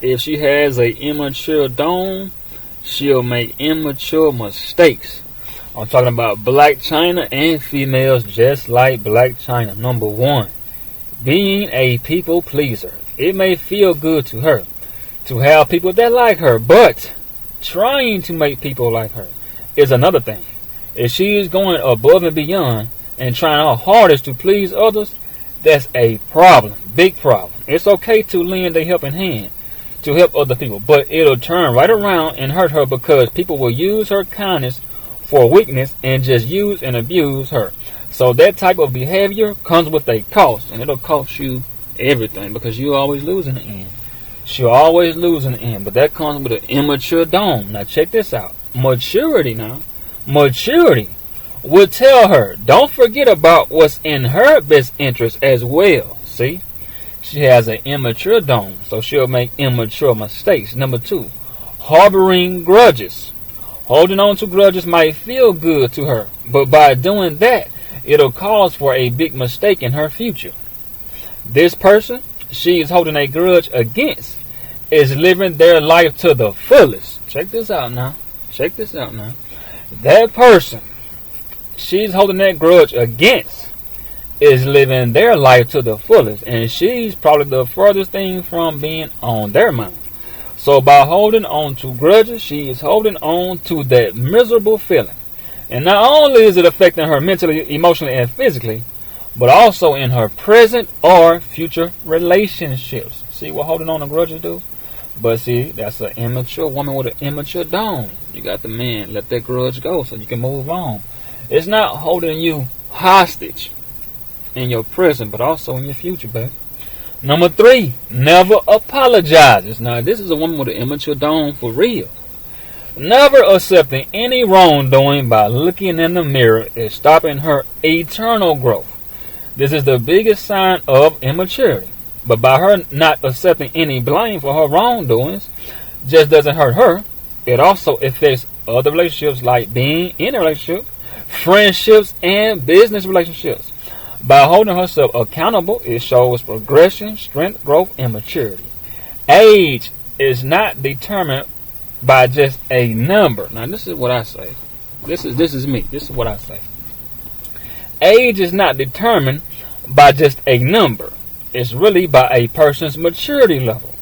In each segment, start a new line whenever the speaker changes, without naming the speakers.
If she has a immature dome, she'll make immature mistakes. I'm talking about Black China and females just like Black China. Number one, being a people pleaser. It may feel good to her to have people that like her, but trying to make people like her is another thing. If she is going above and beyond and trying her hardest to please others, that's a problem, big problem. It's okay to lend a helping hand to help other people, but it'll turn right around and hurt her because people will use her kindness for weakness and just use and abuse her. So that type of behavior comes with a cost, and it'll cost you everything because you always lose in the end. She'll always lose in the end, but that comes with an immature dome. Now check this out. Maturity would tell her, don't forget about what's in her best interest as well. See? She has an immature dome, so she'll make immature mistakes. Number two, harboring grudges. Holding on to grudges might feel good to her, but by doing that, it'll cause for a big mistake in her future. This person she is holding a grudge against is living their life to the fullest. Check this out now. That person she's holding that grudge against is living their life to the fullest, and she's probably the furthest thing from being on their mind. So by holding on to grudges, she is holding on to that miserable feeling. And not only is it affecting her mentally, emotionally, and physically, but also in her present or future relationships. See what holding on to grudges do? But see, that's an immature woman with an immature dome. You got the man, let that grudge go so you can move on. It's not holding you hostage in your present, but also in your future, baby. Number three, never apologizes. Now, this is a woman with an immature dome for real. Never accepting any wrongdoing by looking in the mirror is stopping her eternal growth. This is the biggest sign of immaturity. But by her not accepting any blame for her wrongdoings, just doesn't hurt her. It also affects other relationships, like being in a relationship, friendships, and business relationships. By holding herself accountable, it shows progression, strength, growth, and maturity. Age is not determined by just a number. Now, this is what I say. This is me. This is what I say. Age is not determined by just a number. It's really by a person's maturity level.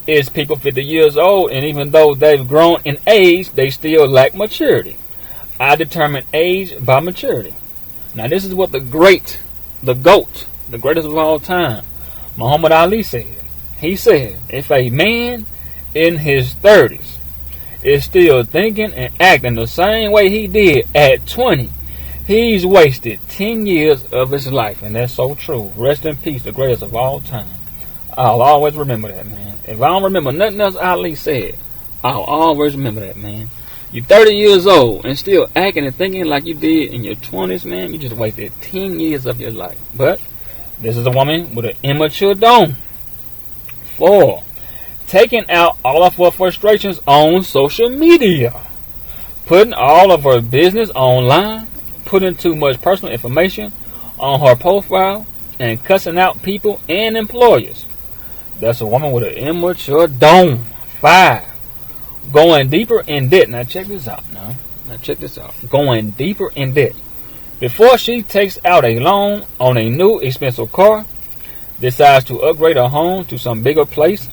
Is people 50 years old, and even though they've grown in age, they still lack maturity. I determine age by maturity. Now, this is what the GOAT, the greatest of all time, Muhammad Ali said. He said, if a man in his 30s is still thinking and acting the same way he did at 20, he's wasted 10 years of his life. And that's so true. Rest in peace, the greatest of all time. I'll always remember that, man. If I don't remember nothing else Ali said, I'll always remember that, man. You're 30 years old and still acting and thinking like you did in your 20s, man. You just wasted 10 years of your life. But this is a woman with an immature dome. 4, taking out all of her frustrations on social media. Putting all of her business online. Putting too much personal information on her profile. And cussing out people and employers. That's a woman with an immature dome. 5, going deeper in debt. Now check this out. Going deeper in debt. Before she takes out a loan on a new expensive car, decides to upgrade her home to some bigger place,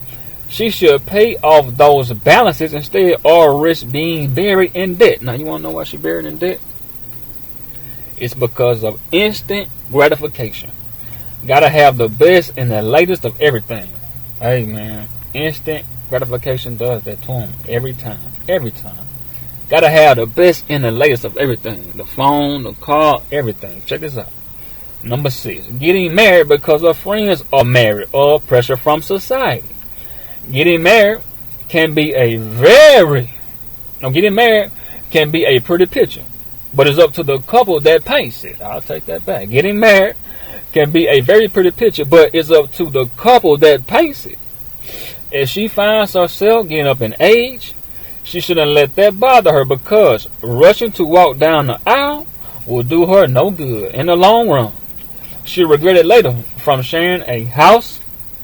she should pay off those balances instead or risk being buried in debt. Now you want to know why she's buried in debt? It's because of instant gratification. Gotta have the best and the latest of everything. Hey man, instant gratification does that to them every time. Gotta have the best and the latest of everything. The phone, the car, everything. Check this out. Number 6, getting married because her friends are married or pressure from society. Getting married can be a pretty picture, but it's up to the couple that paints it. I'll take that back. Getting married can be a very pretty picture, but it's up to the couple that paints it. If she finds herself getting up in age, she shouldn't let that bother her, because rushing to walk down the aisle will do her no good in the long run. She'll regret it later from sharing a house,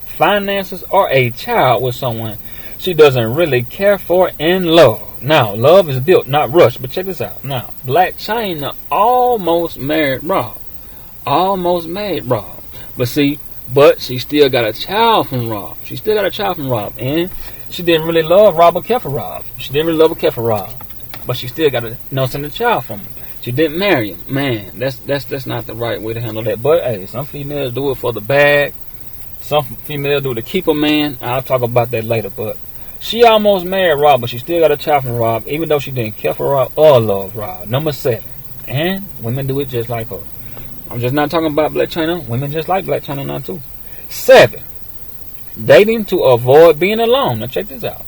finances, or a child with someone she doesn't really care for and love. Now, love is built, not rushed. But check this out. Now, Black China almost married Rob. Almost married Rob. But see, she still got a child from Rob. And she didn't really love Rob or care for Rob. But she still got a child from him. She didn't marry him. Man, that's not the right way to handle that. But hey, some females do it for the bag. Some females do it to keep a man. I'll talk about that later. But she almost married Rob, but she still got a child from Rob, even though she didn't care for Rob or love Rob. Number 7. And women do it just like her. I'm just not talking about Black China. Women just like Black China now too. 7. Dating to avoid being alone. Now check this out.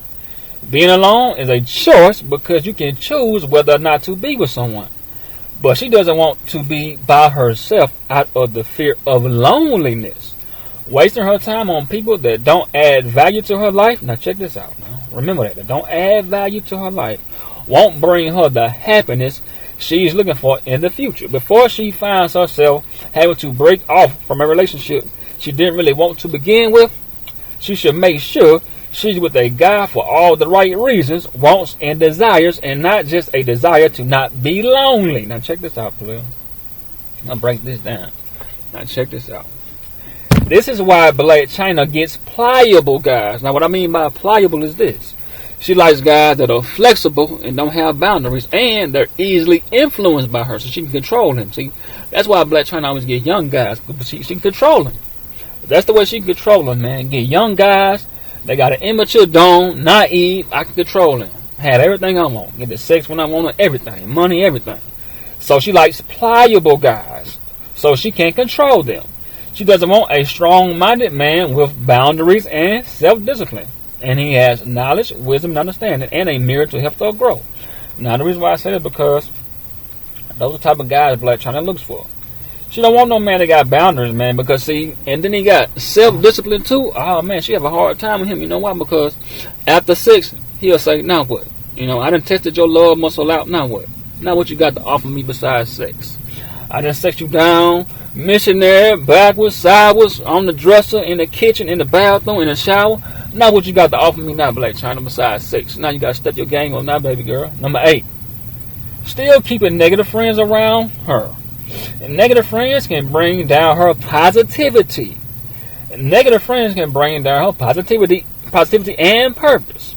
Being alone is a choice because you can choose whether or not to be with someone. But she doesn't want to be by herself out of the fear of loneliness. Wasting her time on people that don't add value to her life. Now check this out. Now remember that don't add value to her life won't bring her the happiness she's looking for in the future. Before she finds herself having to break off from a relationship she didn't really want to begin with, she should make sure she's with a guy for all the right reasons, wants, and desires, and not just a desire to not be lonely. Now check this out, please. I'll break this down. Now check this out. This is why Black China gets pliable guys. Now what I mean by pliable is this. She likes guys that are flexible and don't have boundaries, and they're easily influenced by her, so she can control them. See, that's why Black China always get young guys, but she can control them. That's the way she can control them, man. Get young guys. They got an immature dome, naive. I can control them. Have everything I want. Get the sex when I want it, everything. Money, everything. So she likes pliable guys. So she can control them. She doesn't want a strong-minded man with boundaries and self-discipline. And he has knowledge, wisdom, and understanding, and a mirror to help her grow. Now, the reason why I say that is because those are the type of guys Black China looks for. She don't want no man that got boundaries, man, because see, and then he got self-discipline too. Oh man, she have a hard time with him. You know why? Because after sex, he'll say, now what? I done tested your love muscle out, now what? Now what you got to offer me besides sex? I done sex you down, missionary, backwards, sideways, on the dresser, in the kitchen, in the bathroom, in the shower. Now what you got to offer me now, Black China, besides sex? Now you got to step your game up now, baby girl. Number 8. Still keeping negative friends around her. And negative friends can bring down her positivity. Negative friends can bring down her positivity and purpose.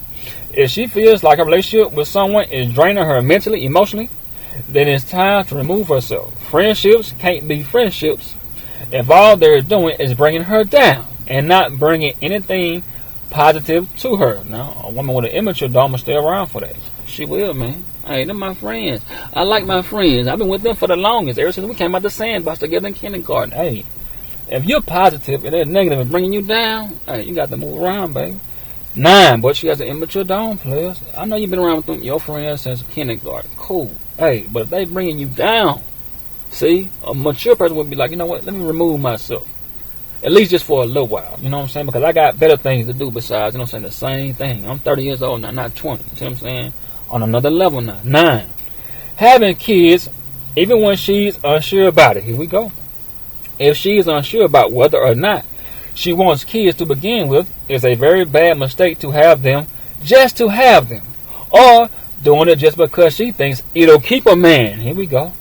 If she feels like a relationship with someone is draining her mentally, emotionally, then it's time to remove herself. Friendships can't be friendships if all they're doing is bringing her down and not bringing anything positive to her. Now, a woman with an immature dome will stay around for that. She will, man. Hey, they're my friends. I like my friends. I've been with them for the longest. Ever since we came out the sandbox together in kindergarten. Hey, if you're positive and they're negative and bringing you down, hey, you got to move around, baby. 9, but she has an immature dome, players. I know you've been around with them, your friends since kindergarten. Cool. Hey, but if they bringing you down, see, a mature person would be like, you know what, let me remove myself. At least just for a little while. You know what I'm saying? Because I got better things to do besides, you know what I'm saying, the same thing. I'm 30 years old now, not 20. You see what I'm saying? On another level now. 9. Having kids, even when she's unsure about it. Here we go. If she's unsure about whether or not she wants kids to begin with, it's a very bad mistake to have them just to have them. Or doing it just because she thinks it'll keep a man. Here we go.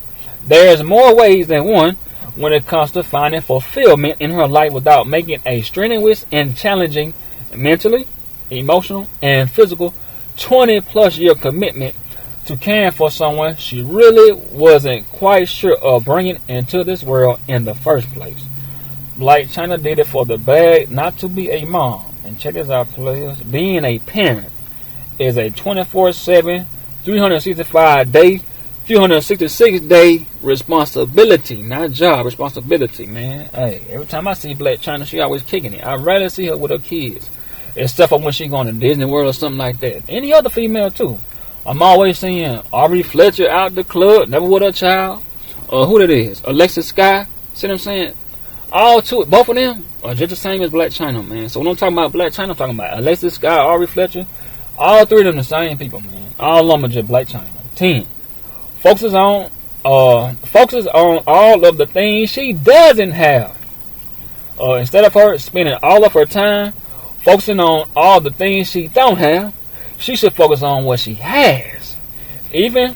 There's more ways than one when it comes to finding fulfillment in her life without making a strenuous and challenging mentally, emotional, and physical 20-plus year commitment to caring for someone she really wasn't quite sure of bringing into this world in the first place. Black China did it for the bag, not to be a mom. And check this out, players. Being a parent is a 24/7, 365-day, 366-day responsibility, not job, responsibility, man. Hey, every time I see Black China, she always kicking it. I'd rather see her with her kids, except for when she going to Disney World or something like that. Any other female, too. I'm always seeing Aubrey Fletcher out the club, never with her child. Or who that is? Alexis Sky. See what I'm saying? All two, both of them are just the same as Black China, man. So when I'm talking about Black China, I'm talking about Alexis Sky, Aubrey Fletcher. All three of them the same people, man. All of them are just Black China. 10. Focuses on all of the things she doesn't have. Instead of her spending all of her time Focusing on all the things she don't have, she should focus on what she has. Even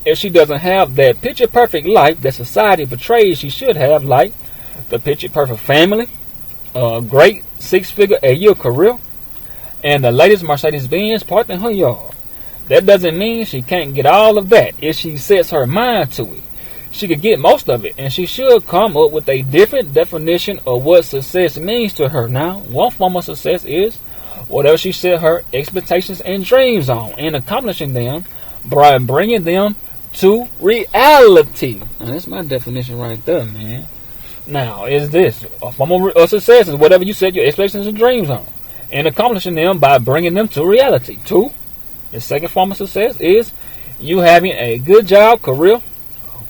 if she doesn't have that picture perfect life that society portrays she should have, like the picture perfect family, a great 6-figure a year career, and the latest Mercedes Benz parked in her yard. That doesn't mean she can't get all of that if she sets her mind to it. She could get most of it, and she should come up with a different definition of what success means to her. Now, one form of success is whatever she set her expectations and dreams on, and accomplishing them by bringing them to reality. Now, that's my definition right there, man. Now, is this a form of success? Is whatever you set your expectations and dreams on, and accomplishing them by bringing them to reality. 2, the second form of success is you having a good job, career,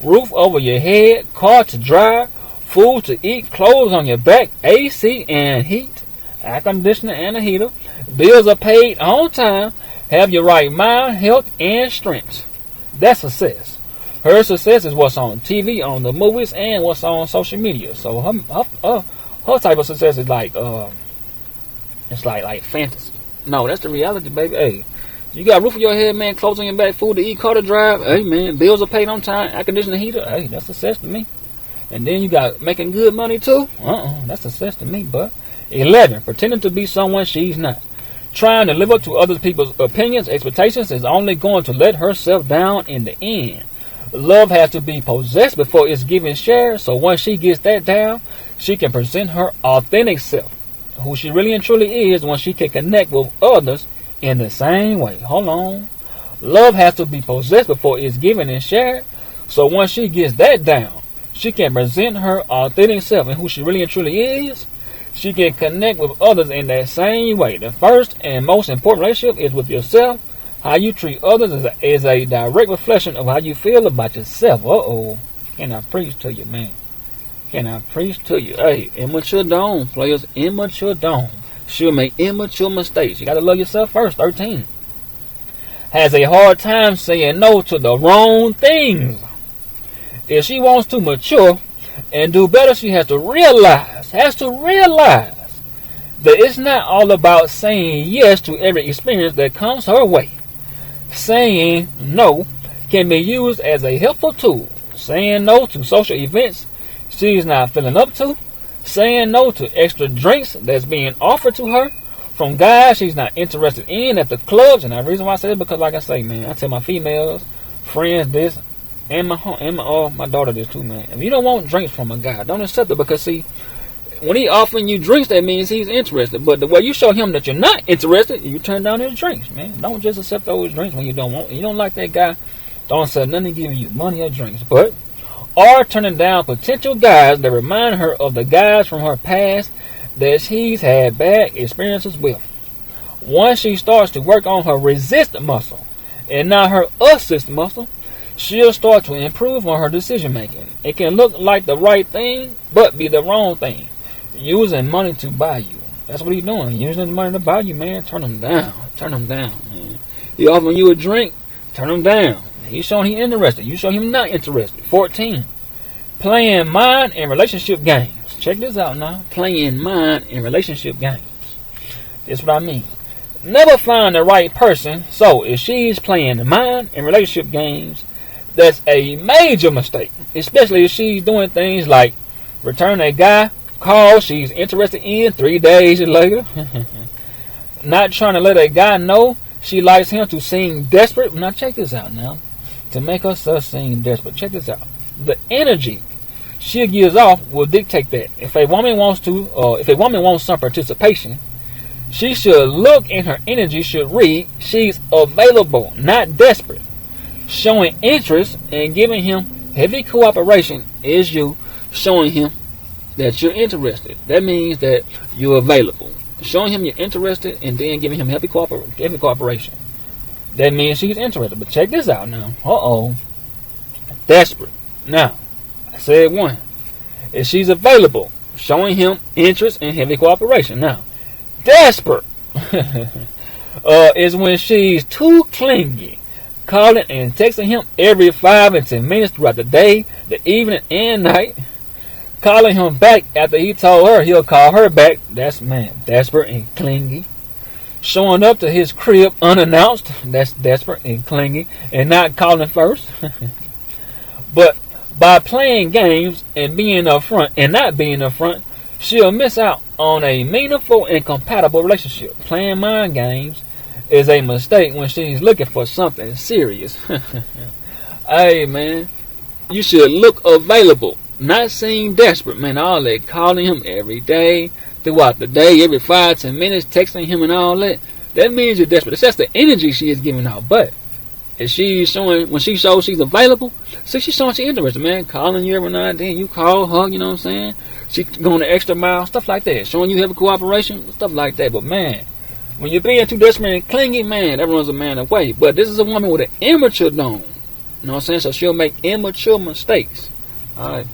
roof over your head, car to drive, food to eat, clothes on your back, AC and heat, air conditioner and a heater, bills are paid on time, have your right mind, health, and strength. That's success. Her success is what's on TV, on the movies, and what's on social media. So her type of success is like it's like fantasy. No, that's the reality, baby. Hey, you got a roof over your head, man, clothes on your back, food to eat, car to drive. Hey, man, bills are paid on time, air conditioner, heater. Hey, that's success to me. And then you got making good money too. That's success to me. But 11, pretending to be someone she's not. Trying to live up to other people's opinions, expectations is only going to let herself down in the end. Love has to be possessed before it's given share. So once she gets that down, she can present her authentic self, who she really and truly is, when she can connect with others in the same way. Hold on. Love has to be possessed before it's given and shared. So once she gets that down, she can present her authentic self and who she really and truly is. She can connect with others in that same way. The first and most important relationship is with yourself. How you treat others is a direct reflection of how you feel about yourself. Can I preach to you, man? Can I preach to you? Hey, immature don't, players. Immature don't. She'll make immature mistakes. You got to love yourself first. 13. Has a hard time saying no to the wrong things. If she wants to mature and do better, she has to realize that it's not all about saying yes to every experience that comes her way. Saying no can be used as a helpful tool. Saying no to social events she's not feeling up to. Saying no to extra drinks that's being offered to her from guys she's not interested in at the clubs. And the reason why I say that, because like I say, man, I tell my females friends this, and my daughter this too, man. If you don't want drinks from a guy, don't accept it, because see, when he offering you drinks, that means he's interested. But the way you show him that you're not interested, you turn down his drinks, man. Don't just accept those drinks when you don't want. You don't like that guy, don't accept nothing giving you money or drinks. But or turning down potential guys that remind her of the guys from her past that she's had bad experiences with. Once she starts to work on her resist muscle and not her assist muscle, she'll start to improve on her decision making. It can look like the right thing, but be the wrong thing. Using money to buy you. That's what he's doing. Using the money to buy you, man. Turn him down. Turn him down, man. He offering you a drink, turn him down. He's showing he's interested. You show him not interested. 14. Playing mind and relationship games. Check this out now. Playing mind and relationship games. That's what I mean. Never find the right person. So if she's playing mind and relationship games, that's a major mistake. Especially if she's doing things like return a guy call she's interested in 3 days later. Not trying to let a guy know she likes him to seem desperate. Now check this out now. To make herself seem desperate. Check this out. The energy she gives off will dictate that. If a woman wants some participation, she should look, and her energy should read she's available, not desperate. Showing interest and giving him heavy cooperation is you showing him that you're interested. That means that you're available. Showing him you're interested and then giving him heavy cooperation. That means she's interested. But check this out now. Desperate. Now, I said 1. If she's available, showing him interest and heavy cooperation. Now, desperate is when she's too clingy, calling and texting him every 5 and 10 minutes throughout the day, the evening, and night. Calling him back after he told her he'll call her back. That's, man, desperate and clingy. Showing up to his crib unannounced. That's desperate and clingy. And not calling first. But by playing games and being upfront and not being upfront, she'll miss out on a meaningful and compatible relationship. Playing mind games is a mistake when she's looking for something serious. Hey, man, you should look available, not seem desperate. Man, all that calling him every day, throughout the day, every 5-10 minutes, texting him and all that. That means you're desperate. That's the energy she is giving out. But if she's showing, when she shows she's available, so she's showing she's interested, man. Calling you every now and then, you call her, you know what I'm saying? She going the extra mile, stuff like that. Showing you have a cooperation, stuff like that. But man, when you're being too desperate and clingy, man, that runs a man away. But this is a woman with an immature dome. You know what I'm saying? So she'll make immature mistakes. Alright,